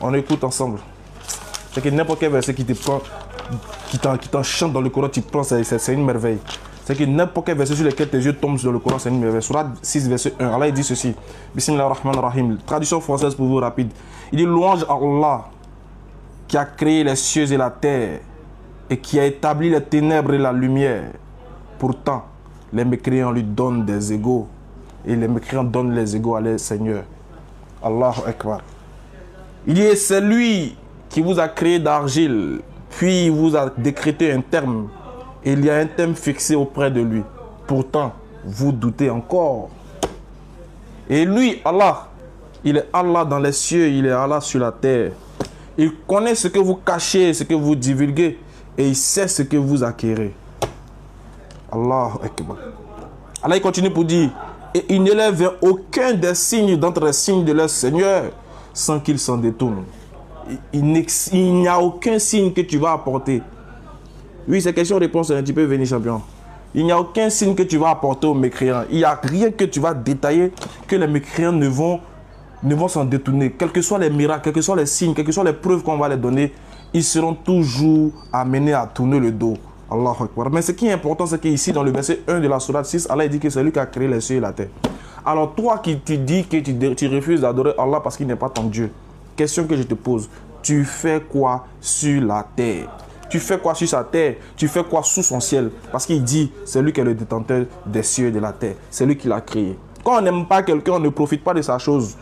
On écoute ensemble. C'est que n'importe quel verset qui te prend, qui t'enchante dans le Coran, tu prends, c'est une merveille. C'est que n'importe quel verset sur lequel tes yeux tombent dans le Coran, c'est une merveille. Surat 6, verset 1, Allah il dit ceci. Bismillahirrahmanirrahim. Traduction française pour vous rapide. Il dit louange à Allah qui a créé les cieux et la terre et qui a établi les ténèbres et la lumière. Pourtant, les mécréants lui donnent des égaux et les mécréants donnent les égaux à leur Seigneur. Allahu Akbar. Il dit c'est lui qui vous a créé d'argile, puis vous a décrété un terme. Et il y a un terme fixé auprès de lui. Pourtant, vous doutez encore. Et lui, Allah, il est Allah dans les cieux, il est Allah sur la terre. Il connaît ce que vous cachez, ce que vous divulguez, et il sait ce que vous acquérez. Allahu Akbar. Allah il continue pour dire, et il ne lève aucun des signes d'entre les signes de leur Seigneur sans qu'il s'en détourne. Il n'y a aucun signe que tu vas apporter. Oui, c'est question-réponse, tu peux venir, champion. Il n'y a aucun signe que tu vas apporter aux mécréants. Il n'y a rien que tu vas détailler que les mécréants ne vont s'en détourner. Quels que soient les miracles, quels que soient les signes, quelles que soient les preuves qu'on va les donner, ils seront toujours amenés à tourner le dos. Allahu Akbar. Mais ce qui est important, c'est qu'ici, dans le verset 1 de la sourate 6, Allah dit que c'est lui qui a créé les cieux et la terre. Alors toi qui tu dis que tu refuses d'adorer Allah parce qu'il n'est pas ton Dieu, question que je te pose, tu fais quoi sur la terre? Tu fais quoi sur sa terre? Tu fais quoi sous son ciel? Parce qu'il dit, c'est lui qui est le détenteur des cieux et de la terre. C'est lui qui l'a créé. Quand on n'aime pas quelqu'un, on ne profite pas de sa chose.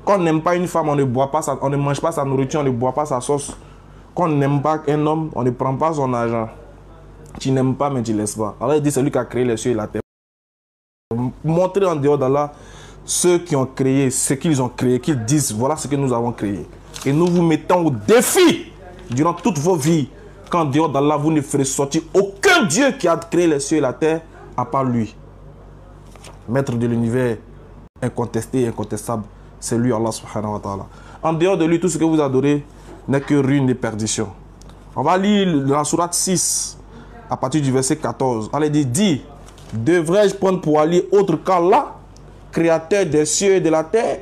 Quand on n'aime pas une femme, on ne mange pas sa nourriture, on ne boit pas sa sauce. Quand on n'aime pas un homme, on ne prend pas son argent. Tu n'aimes pas, mais tu ne laisses pas. Alors il dit, c'est lui qui a créé les cieux et la terre. Montrer en dehors d'Allah ceux qui ont créé, ce qu'ils ont créé, qu'ils disent, voilà ce que nous avons créé. Et nous vous mettons au défi durant toute vos vies. Qu'en dehors d'Allah, vous ne ferez sortir aucun Dieu qui a créé les cieux et la terre, à part lui. Maître de l'univers, incontesté et incontestable, c'est lui, Allah subhanahu wa ta'ala. En dehors de lui, tout ce que vous adorez n'est que ruine et perdition. On va lire la sourate 6, à partir du verset 14. Allah dit, dis, devrais-je prendre pour allié autre qu'Allah, créateur des cieux et de la terre?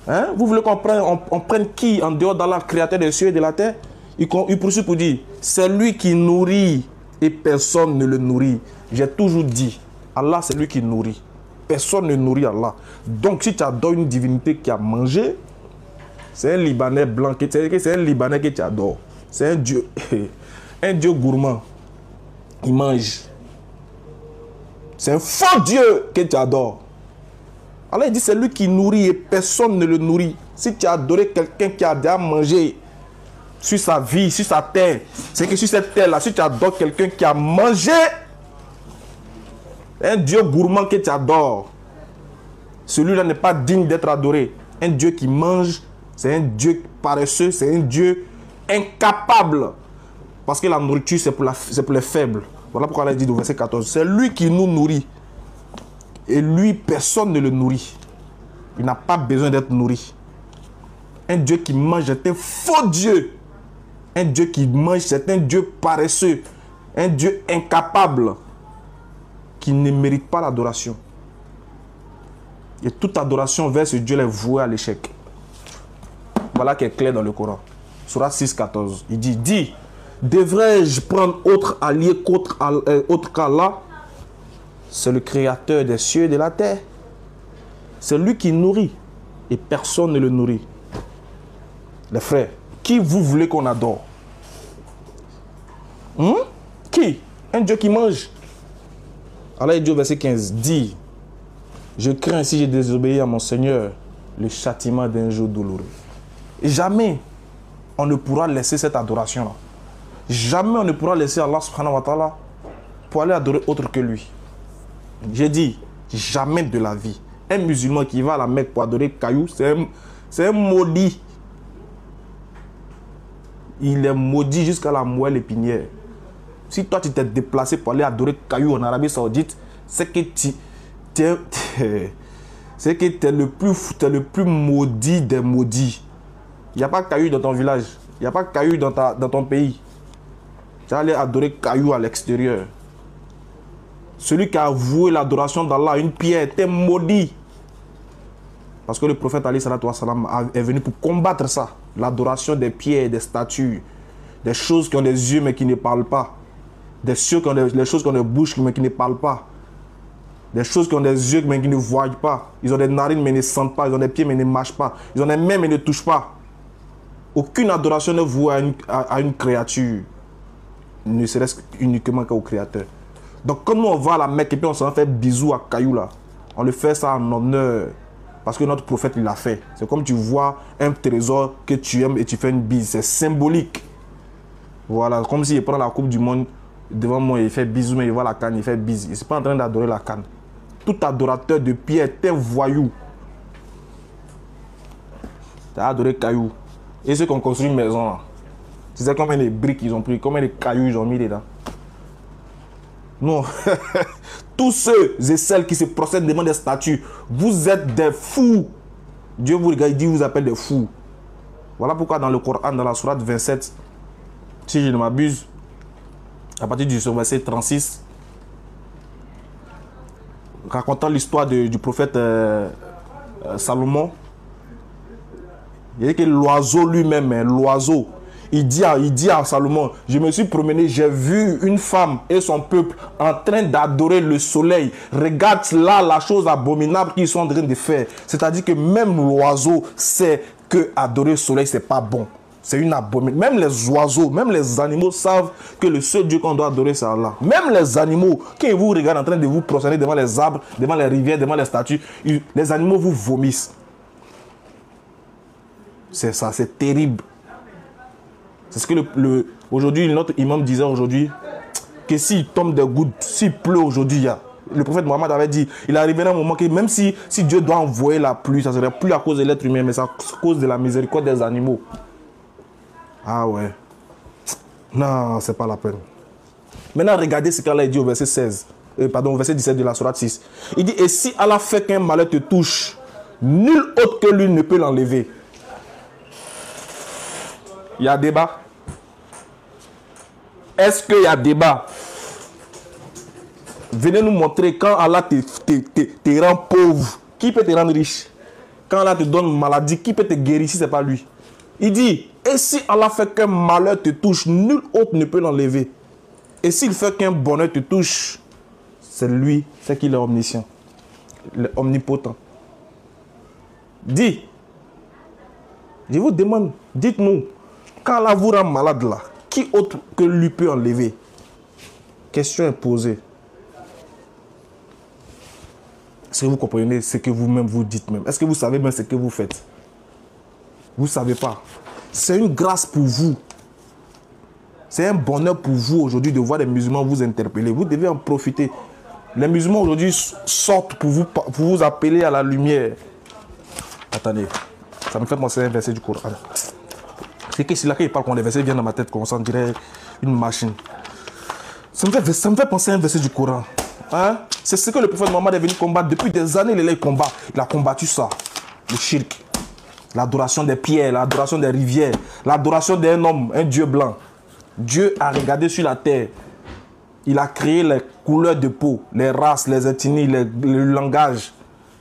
Hein? Vous voulez qu'on prenne qui en dehors d'Allah, créateur des cieux et de la terre? Il poursuit pour dire, c'est lui qui nourrit et personne ne le nourrit. J'ai toujours dit, Allah c'est lui qui nourrit. Personne ne nourrit Allah. Donc si tu adores une divinité qui a mangé, c'est un Libanais blanc, c'est un Libanais que tu adores. C'est un Dieu gourmand. Il mange. C'est un faux Dieu que tu adores. Allah il dit, c'est lui qui nourrit et personne ne le nourrit. Si tu as adoré quelqu'un qui a déjà mangé, sur sa vie, sur sa terre, c'est que sur cette terre-là, si tu adores quelqu'un qui a mangé, un Dieu gourmand que tu adores, celui-là n'est pas digne d'être adoré. Un Dieu qui mange, c'est un Dieu paresseux, c'est un Dieu incapable. Parce que la nourriture, c'est pour les faibles. Voilà pourquoi il dit au verset 14, c'est lui qui nous nourrit. Et lui, personne ne le nourrit. Il n'a pas besoin d'être nourri. Un Dieu qui mange est un faux Dieu. Un Dieu qui mange, c'est un Dieu paresseux, un Dieu incapable, qui ne mérite pas l'adoration. Et toute adoration vers ce Dieu est vouée à l'échec. Voilà qui est clair dans le Coran. Sourate 6, 14. Il dit, dis, devrais-je prendre autre allié autre qu'Allah? C'est le créateur des cieux et de la terre. C'est lui qui nourrit et personne ne le nourrit. Les frères, qui vous voulez qu'on adore? Qui? Un Dieu qui mange. Allah il dit au verset 15, dis, je crains si j'ai désobéi à mon Seigneur le châtiment d'un jour douloureux. Et jamais on ne pourra laisser cette adoration-là. Jamais on ne pourra laisser Allah subhanahu wa ta'ala pour aller adorer autre que lui. J'ai dit, jamais de la vie. Un musulman qui va à la Mecque pour adorer caillou, c'est un maudit. Il est maudit jusqu'à la moelle épinière. Si toi tu t'es déplacé pour aller adorer caillou en Arabie Saoudite, c'est que tu es le plus maudit des maudits. Il n'y a pas caillou dans ton village. Il n'y a pas caillou dans ton pays. Tu vas aller adorer caillou à l'extérieur. Celui qui a voué l'adoration d'Allah à une pierre était maudit. Parce que le prophète Ali sallallahu alayhi wa sallam est venu pour combattre ça. L'adoration des pierres, des statues, des choses qui ont des yeux mais qui ne parlent pas. Des choses qui ont des bouches mais qui ne parlent pas. Des choses qui ont des yeux mais qui ne voient pas. Ils ont des narines mais ne sentent pas. Ils ont des pieds mais ne marchent pas. Ils ont des mains mais ne touchent pas. Aucune adoration ne voue à une créature. Ne serait-ce uniquement qu'au Créateur. Donc quand nous on va à la Mecque et puis on s'en fait bisous à Caillou là, on le fait ça en honneur. Parce que notre prophète il l'a fait. C'est comme tu vois un trésor que tu aimes et tu fais une bise. C'est symbolique. Voilà, comme s'il prend la coupe du monde devant moi, il fait bisous, mais il voit la canne, il fait bise. Il n'est pas en train d'adorer la canne. Tout adorateur de pierre est un voyou. Tu as adoré Caillou. Et ceux qui ont construit une maison là, tu sais combien de briques ils ont pris, combien de cailloux ils ont mis dedans. Non. Tous ceux et celles qui se procèdent devant des statues, vous êtes des fous. Dieu vous regarde, il dit, vous appelle des fous. Voilà pourquoi dans le Coran, dans la sourate 27, si je ne m'abuse, à partir du verset 36, racontant l'histoire du prophète Salomon, il dit que l'oiseau lui-même, l'oiseau, il dit à Salomon, je me suis promené, j'ai vu une femme et son peuple en train d'adorer le soleil. Regarde là la chose abominable qu'ils sont en train de faire. C'est-à-dire que même l'oiseau sait que adorer le soleil, c'est pas bon. C'est une abomination. Même les oiseaux, même les animaux savent que le seul Dieu qu'on doit adorer, c'est Allah. Même les animaux, quand ils vous regardent en train de vous prosterner devant les arbres, devant les rivières, devant les statues, les animaux vous vomissent. C'est ça, c'est terrible. C'est ce que aujourd'hui, notre imam disait aujourd'hui, que s'il tombe des gouttes, s'il pleut aujourd'hui, le prophète Mohammed avait dit, il arrivera un moment que même si Dieu doit envoyer la pluie, ça ne serait plus à cause de l'être humain, mais c'est à cause de la miséricorde des animaux. Ah ouais. Non, c'est pas la peine. Maintenant, regardez ce qu'Allah dit au verset 16. Pardon, au verset 17 de la sourate 6. Il dit, et si Allah fait qu'un malheur te touche, nul autre que lui ne peut l'enlever. Il y a débat. Est-ce qu'il y a débat? Venez nous montrer quand Allah te rend pauvre, qui peut te rendre riche? Quand Allah te donne maladie, qui peut te guérir si ce n'est pas lui? Il dit, et si Allah fait qu'un malheur te touche, nul autre ne peut l'enlever. Et s'il fait qu'un bonheur te touche, c'est lui, c'est qu'il est omniscient, omnipotent. Dis, je vous demande, dites-nous, quand Allah vous rend malade là, qui autre que lui peut enlever? Question est posée. Est-ce que vous comprenez ce que vous-même vous dites même? Est-ce que vous savez même ce que vous faites? Vous ne savez pas. C'est une grâce pour vous. C'est un bonheur pour vous aujourd'hui de voir les musulmans vous interpeller. Vous devez en profiter. Les musulmans aujourd'hui sortent pour vous appeler à la lumière. Attendez, ça me fait penser à un verset du Coran. C'est que c'est là qu'il parle quand les versets viennent dans ma tête, comme ça on dirait une machine. Ça me fait penser à un verset du Coran. Hein? C'est ce que le prophète Mohammed est venu combattre. Depuis des années, il combat. Il a combattu ça. Le shirk. L'adoration des pierres, l'adoration des rivières, l'adoration d'un homme, un Dieu blanc. Dieu a regardé sur la terre. Il a créé les couleurs de peau, les races, les ethnies, le langage.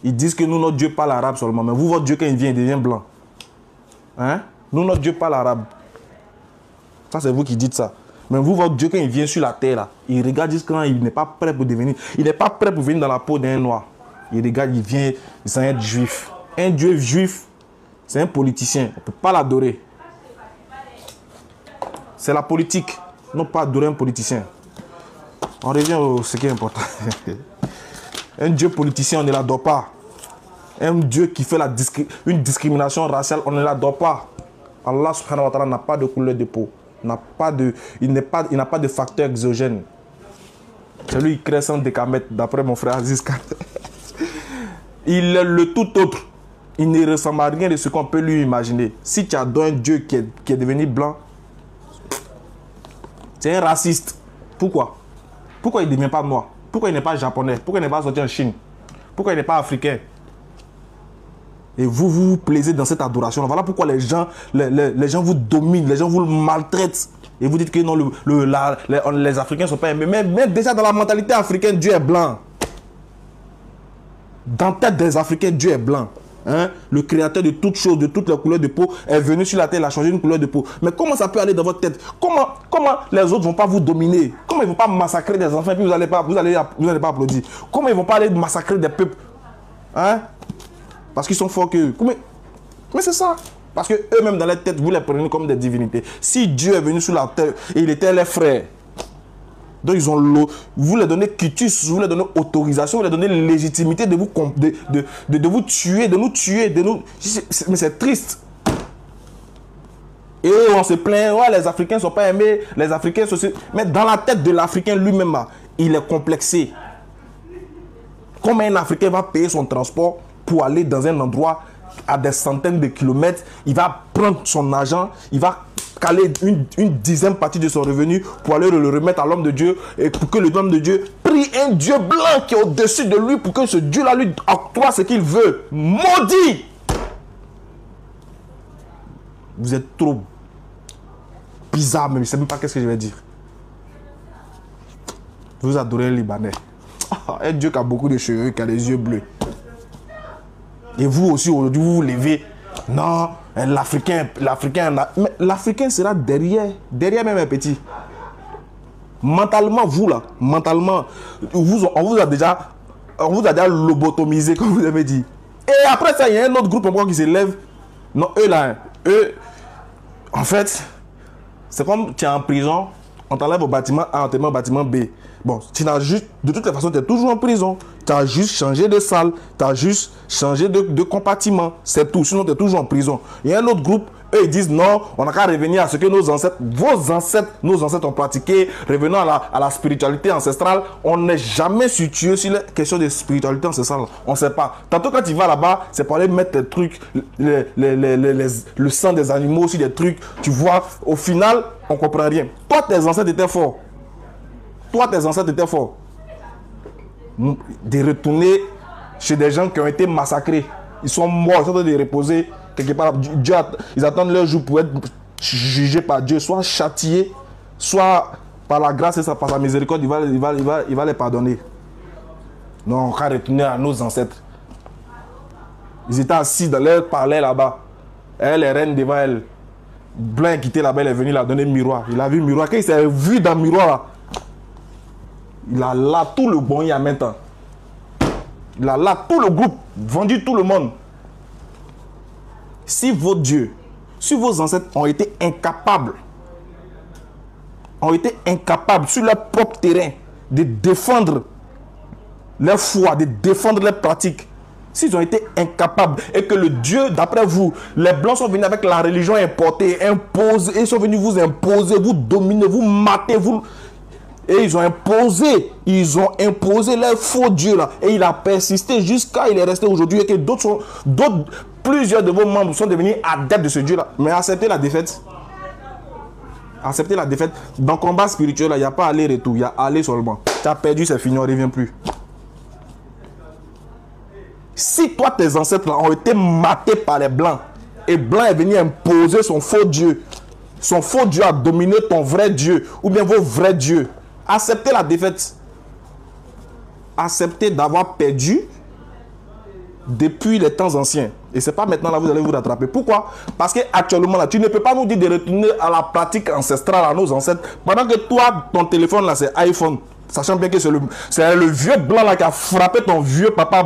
Ils disent que nous, notre Dieu parle arabe seulement. Mais vous, votre Dieu, quand il vient, il devient blanc. Hein? Nous, notre Dieu parle arabe. Ça, c'est vous qui dites ça. Mais vous, votre Dieu, quand il vient sur la terre, là, il regarde jusqu'à il n'est pas prêt pour devenir. Il n'est pas prêt pour venir dans la peau d'un noir. Il regarde, il vient, c'est un juif. Un Dieu juif, c'est un politicien. On ne peut pas l'adorer. C'est la politique. Non pas adorer un politicien. On revient à ce qui est important. Un Dieu politicien, on ne l'adore pas. Un Dieu qui fait une discrimination raciale, on ne l'adore pas. Allah subhanahu wa ta'ala n'a pas de couleur de peau. Il n'a pas de facteur exogène. C'est lui qui crée sans décamètre, d'après mon frère Aziz Khan. Il est le tout autre. Il ne ressemble à rien de ce qu'on peut lui imaginer. Si tu adores un Dieu qui est devenu blanc, c'est un raciste. Pourquoi? Pourquoi il ne devient pas noir? Pourquoi il n'est pas japonais? Pourquoi il n'est pas sorti en Chine? Pourquoi il n'est pas africain? Et vous vous plaisez dans cette adoration. Voilà pourquoi les gens vous dominent, les gens vous maltraitent. Et vous dites que non, les Africains ne sont pas aimés. Mais déjà dans la mentalité africaine, Dieu est blanc. Dans la tête des Africains, Dieu est blanc. hein, le créateur de toutes choses, de toutes les couleurs de peau, est venu sur la terre, il a changé une couleur de peau. Mais comment ça peut aller dans votre tête? Comment les autres ne vont pas vous dominer? Comment ils ne vont pas massacrer des enfants et puis vous n'allez pas applaudir? Comment ils ne vont pas aller massacrer des peuples? Hein? Parce qu'ils sont forts qu'eux. Mais c'est ça. Parce qu'eux-mêmes dans leur tête, vous les prenez comme des divinités. Si Dieu est venu sur la terre et il était les frères, donc ils ont vous leur donnez quitus, vous leur donnez autorisation, vous leur donnez légitimité de vous, de vous tuer, de nous tuer, mais c'est triste. Et on se plaint, ouais, les Africains ne sont pas aimés, les Africains sont... Mais dans la tête de l'Africain lui-même, il est complexé. Comment un Africain va payer son transport pour aller dans un endroit à des centaines de kilomètres, il va prendre son argent, il va caler une dixième partie de son revenu pour aller le remettre à l'homme de Dieu et pour que l'homme de Dieu prie un Dieu blanc qui est au-dessus de lui pour que ce Dieu-là lui octroie ce qu'il veut. Maudit! Vous êtes trop bizarre, mais je ne sais même pas qu'est-ce que je vais dire. Vous adorez un Libanais. Un Dieu qui a beaucoup de cheveux, qui a les yeux bleus. Et vous aussi, aujourd'hui, vous vous levez. Non, l'Africain, mais l'Africain sera derrière même un petit. Mentalement, vous là, mentalement, on vous a déjà lobotomisé, comme vous avez dit. Et après ça, il y a un autre groupe encore qui se lève. Non, eux là, en fait, c'est comme tu es en prison, on t'enlève au bâtiment A, on te met au bâtiment B. Bon, tu n'as juste, de toute façon, tu es toujours en prison. Tu as juste changé de salle, tu as juste changé de compartiment. C'est tout, sinon tu es toujours en prison. Il y a un autre groupe, eux ils disent non, on n'a qu'à revenir à ce que nos ancêtres ont pratiqué. Revenons à la spiritualité ancestrale. On n'est jamais situé sur la question de spiritualité ancestrale. On ne sait pas. Tantôt quand tu vas là-bas, c'est pour aller mettre des trucs, le sang des animaux, aussi des trucs. Tu vois, au final, on ne comprend rien. Toi, tes ancêtres étaient forts. De retourner chez des gens qui ont été massacrés. Ils sont morts, ils sont en train de reposer quelque part. Ils attendent leur jour pour être jugés par Dieu, soit châtiés, soit par la grâce et par sa miséricorde, il va les pardonner. Non, on va retourner à nos ancêtres. Ils étaient assis dans leur palais là-bas. Elle est reine devant elle. Blanc est quitté là-bas, il est venu la donner le miroir. Il a vu le miroir. Quand il s'est vu dans le miroir là, il a là tout le bon il y a maintenant. Il a là tout le groupe, vendu tout le monde. Si vos dieux, si vos ancêtres ont été incapables sur leur propre terrain de défendre leur foi, de défendre leurs pratiques, s'ils ont été incapables et que le Dieu, d'après vous, les Blancs sont venus avec la religion importée, imposée, ils sont venus vous imposer, vous dominer, vous mater, vous... Et ils ont imposé leur faux Dieu là. Et il a persisté jusqu'à il est resté aujourd'hui. Et que plusieurs de vos membres sont devenus adeptes de ce Dieu là. Mais acceptez la défaite. Acceptez la défaite. Dans le combat spirituel, il n'y a pas aller-retour. Il y a aller seulement. Tu as perdu, c'est fini, on ne revient plus. Si toi, tes ancêtres là, ont été matés par les Blancs, et Blanc est venu imposer son faux Dieu a dominé ton vrai Dieu, ou bien vos vrais dieux. Acceptez la défaite. Acceptez d'avoir perdu depuis les temps anciens. Et ce n'est pas maintenant là vous allez vous rattraper. Pourquoi? Parce qu'actuellement là, tu ne peux pas nous dire de retourner à la pratique ancestrale, à nos ancêtres, pendant que toi, ton téléphone là, c'est iPhone. Sachant bien que c'est le vieux blanc là qui a frappé ton vieux papa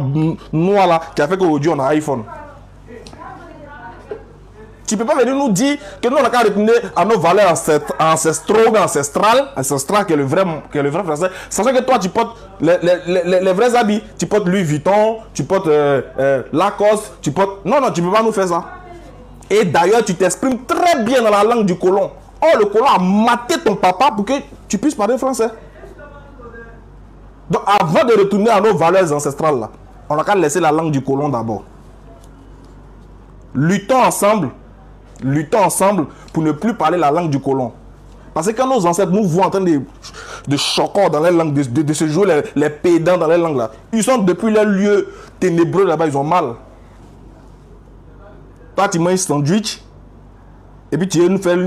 noir là, qui a fait qu'aujourd'hui on a iPhone. Tu ne peux pas venir nous dire que nous on n'a qu'à retourner à nos valeurs ancestrales, qui est le vrai français. Sachant que toi tu portes les vrais habits. Tu portes Louis Vuitton, tu portes Lacoste, tu portes... Non, tu ne peux pas nous faire ça. Et d'ailleurs tu t'exprimes très bien dans la langue du colon. Oh, le colon a maté ton papa pour que tu puisses parler français. Donc avant de retourner à nos valeurs ancestrales là, on n'a qu'à laisser la langue du colon d'abord. Luttons ensemble pour ne plus parler la langue du colon. Parce que quand nos ancêtres nous voient en train de choquer dans les langues, de se jouer les pédants dans les langues là, ils sont depuis leur lieu ténébreux là-bas, ils ont mal. Toi tu manges sandwich et puis tu viens nous faire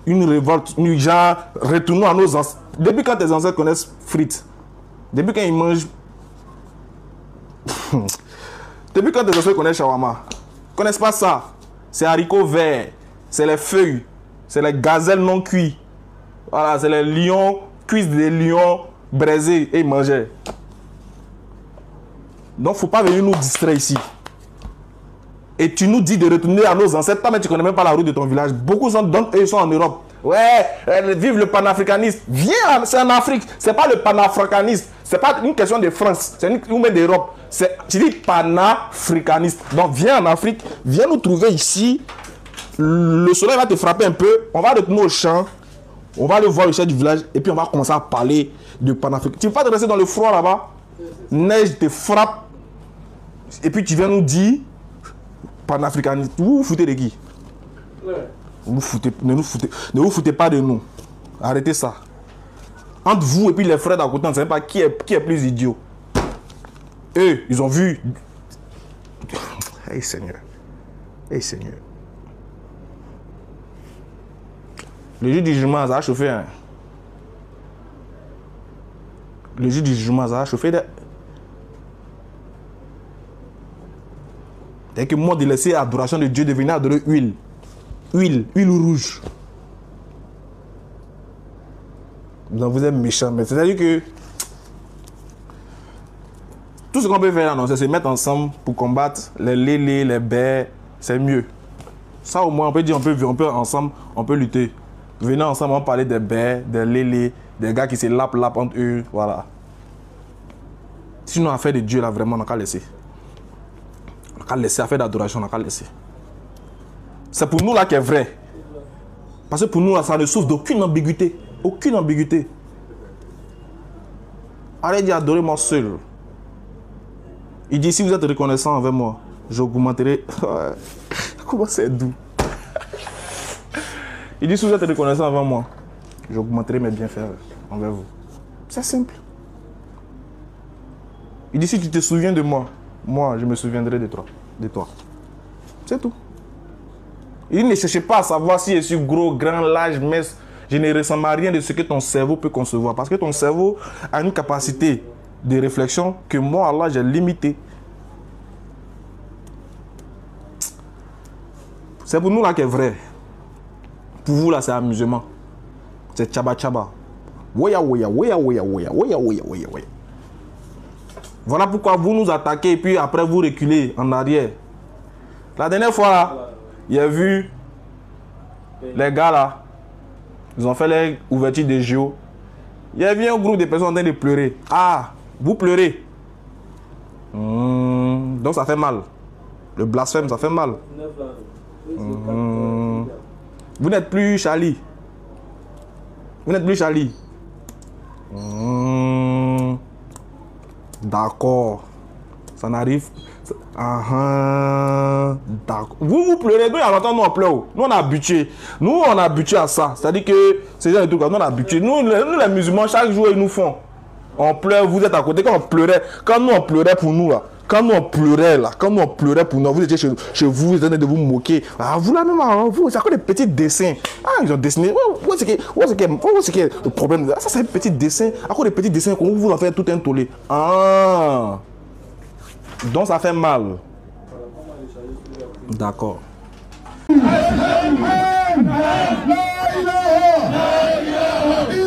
une révolte, genre retournons à nos ancêtres. Depuis quand tes ancêtres connaissent frites? Depuis quand ils mangent... Depuis quand tes ancêtres connaissent shawarma? Ils connaissent pas ça. C'est haricots verts, c'est les feuilles, c'est les gazelles non cuits. Voilà, c'est les lions, cuisses des lions braisés et mangés. Donc, faut pas venir nous distraire ici. Et tu nous dis de retourner à nos ancêtres. Toi, mais tu connais même pas la route de ton village. Beaucoup sont, donc, eux, ils sont en Europe. Ouais, vive le panafricanisme. Viens, c'est en Afrique. C'est pas le panafricanisme. C'est pas une question de France. C'est une même d'Europe. Tu dis panafricanisme. Donc, viens en Afrique. Viens nous trouver ici. Le soleil va te frapper un peu. On va retourner au champ. On va aller voir le chef du village. Et puis, on va commencer à parler de panafricanisme. Tu ne veux pas te rester dans le froid là-bas? Neige te frappe. Et puis, tu viens nous dire panafricanisme. Vous vous foutez de qui? Ouais. Ne vous foutez pas de nous. Arrêtez ça. Entre vous et puis les frères d'à côté, on ne sait pas qui est plus idiot. Eux, ils ont vu. Hey Seigneur. Hey Seigneur. Le jour du jugement, ça a chauffé. Hein. Le jour du jugement, ça a chauffé. Dès que moi de laisser l'adoration de Dieu devenir adorer huile. Huile rouge. Donc vous êtes méchants. Mais c'est-à-dire que tout ce qu'on peut faire, c'est se mettre ensemble pour combattre les lélés, les baies. C'est mieux. Ça au moins, on peut dire, on peut ensemble, on peut lutter. Venez ensemble, on va parler des baies, des lélés, des gars qui se lapent entre eux. Voilà. Sinon, affaire de Dieu, là, vraiment, on n'a qu'à laisser. On n'a qu'à laisser, affaire d'adoration, on n'a qu'à laisser. C'est pour nous là qui est vrai. Parce que pour nous là, ça ne souffre d'aucune ambiguïté. Aucune ambiguïté. Arrêtez d'adorez-moi seul. Il dit, si vous êtes reconnaissant envers moi, j'augmenterai. Comment c'est doux. Il dit, si vous êtes reconnaissant envers moi, j'augmenterai mes bienfaits envers vous. C'est simple. Il dit, si tu te souviens de moi, moi, je me souviendrai de toi. C'est tout. Il dit, ne cherchez pas à savoir si je suis gros, grand, large, mince. Je ne ressemble à rien de ce que ton cerveau peut concevoir. Parce que ton cerveau a une capacité de réflexion que moi, Allah, j'ai limitée. C'est pour nous là qui est vrai. Pour vous là, c'est amusement. C'est tchaba tchaba. Woya woya woya woya woya woya woya woya woya. Voilà pourquoi vous nous attaquez et puis après vous reculez en arrière. La dernière fois là, il a vu les gars là, ils ont fait les ouvertures des JO. Il y avait un groupe de personnes en train de pleurer. Ah, vous pleurez. Donc ça fait mal. Le blasphème, ça fait mal. Vous n'êtes plus Charlie. Vous n'êtes plus Charlie. D'accord. Ça n'arrive. D'accord. Vous pleurez. Nous, il y a longtemps, nous, on pleure. Nous, on est habitués. Nous, on est habitués à ça. C'est-à-dire que c'est genre de trucs. Nous, on est habitués. Nous, les musulmans, chaque jour, ils nous font. On pleure, vous êtes à côté. Quand on pleurait, quand nous, on pleurait pour nous, là. Quand nous, on pleurait, là. Quand nous, on pleurait pour nous, vous étiez chez vous, vous êtes en train de vous moquer. Ah, vous, là, même, vous, c'est encore des petits dessins. Ah, ils ont dessiné. Où est-ce que le problème? Ça, c'est un petit dessin. Encore des petits dessins, comment vous en faites tout un tollé. Ah. Donc ça fait mal. D'accord. La ilaha illallah.